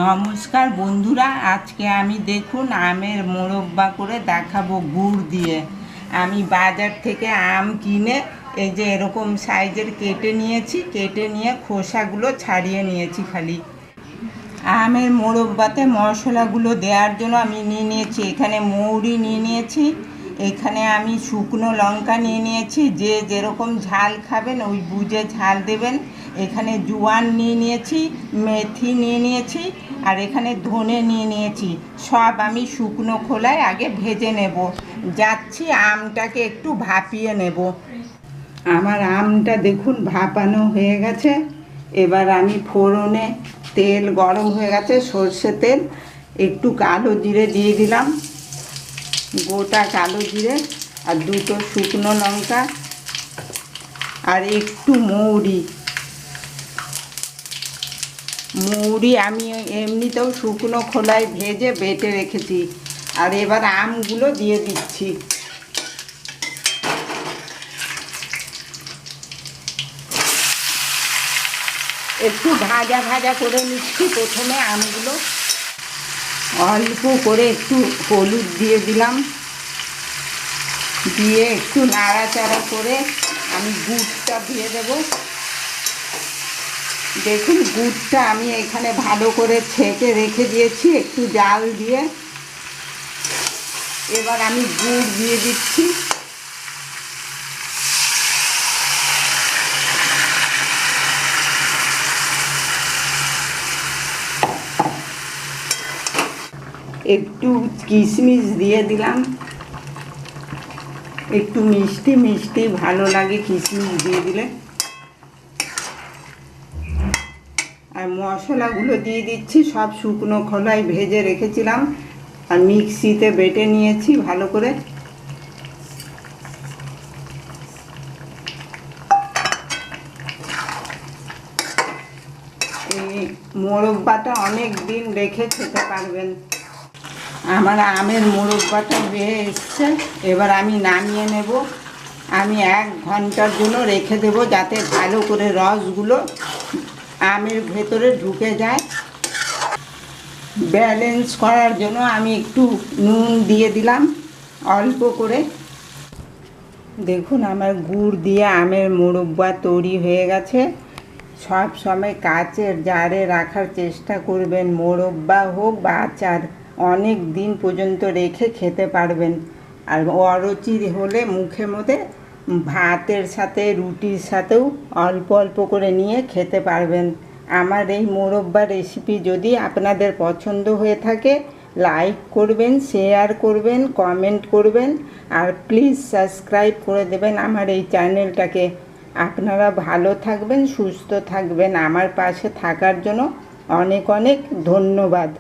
নমস্কার বন্ধুরা, আজকে আমি দেখুন আমের মোরব্বা করে দেখাবো গুড় দিয়ে। আমি বাজার থেকে আম কিনে এই যে এরকম সাইজের কেটে নিয়েছি, কেটে নিয়ে খোসাগুলো ছাড়িয়ে নিয়েছি। খালি আমের মোরব্বাতে মশলাগুলো দেওয়ার জন্য আমি নিয়ে নিয়েছি এখানে মৌরি নিয়ে নিয়েছি, এখানে আমি শুকনো লঙ্কা নিয়ে নিয়েছি, যে যেরকম ঝাল খাবেন ওই বুঝে ঝাল দেবেন। এখানে জোয়ান নিয়ে নিয়েছি, মেথি নিয়ে নিয়েছি, আর এখানে ধনে নিয়ে নিয়েছি। সব আমি শুকনো খোলায় আগে ভেজে নেব। যাচ্ছি আমটাকে একটু ভাপিয়ে নেব। আমার আমটা দেখুন ভাপানো হয়ে গেছে। এবার আমি ফোড়নে তেল গরম হয়ে গেছে, সর্ষে তেল, একটু কালো জিরে দিয়ে দিলাম, গোটা কালো জিরে, আর দুটো শুকনো লঙ্কা, আর একটু মৌরি আমি এমনিতেও শুকনো খোলায় ভেজে বেটে রেখেছি। আর এবার আমগুলো দিয়ে দিচ্ছি। একটু ভাজা ভাজা করে নিচ্ছি। প্রথমে আমগুলো অল্প করে একটু হলুদ দিয়ে দিলাম, দিয়ে একটু নাড়াচাড়া করে আমি গুড়টা দিয়ে দেব। দেখুন গুড়টা আমি এখানে ভালো করে ছেঁকে রেখে দিয়েছি একটু জাল দিয়ে। এবার আমি গুড় দিয়ে দিচ্ছি। একটু কিশমিশ দিয়ে দিলাম, একটু মিষ্টি মিষ্টি ভালো লাগে কিশমিশ দিয়ে দিলে। আর মশলাগুলো দিয়ে দিচ্ছি, সব শুকনো খোলায় ভেজে রেখেছিলাম আর মিক্সিতে বেটে নিয়েছি ভালো করে। এই মোরব্বাটা অনেক দিন রেখে খেতে পারবেন। আমার আমের মোরব্বাটা হয়ে এসছে, এবার আমি নামিয়ে নেব। আমি 1 ঘন্টার জন্য রেখে দেব, যাতে ভালো করে রসগুলো আমের ভেতরে ঢুকে যায়। ব্যালেন্স করার জন্য আমি একটু নুন দিয়ে দিলাম অল্প করে। দেখুন আমার গুড় দিয়ে আমের মোরব্বা তৈরি হয়ে গেছে। সব সময় কাচের জারে রাখার চেষ্টা করবেন, মোরব্বা হোক বা আচার, অনেক দিন পর্যন্ত রেখে খেতে পারবেন। আর অরুচি হলে মুখে মধ্যে ভাতের সাথে রুটির সাথেও অল্প অল্প করে নিয়ে খেতে পারবেন। আমার এই মোরব্বা রেসিপি যদি আপনাদের পছন্দ হয়ে থাকে, লাইক করবেন, শেয়ার করবেন, কমেন্ট করবেন, আর প্লিজ সাবস্ক্রাইব করে দেবেন আমার এই চ্যানেলটাকে। আপনারা ভালো থাকবেন, সুস্থ থাকবেন। আমার পাশে থাকার জন্য অনেক অনেক ধন্যবাদ।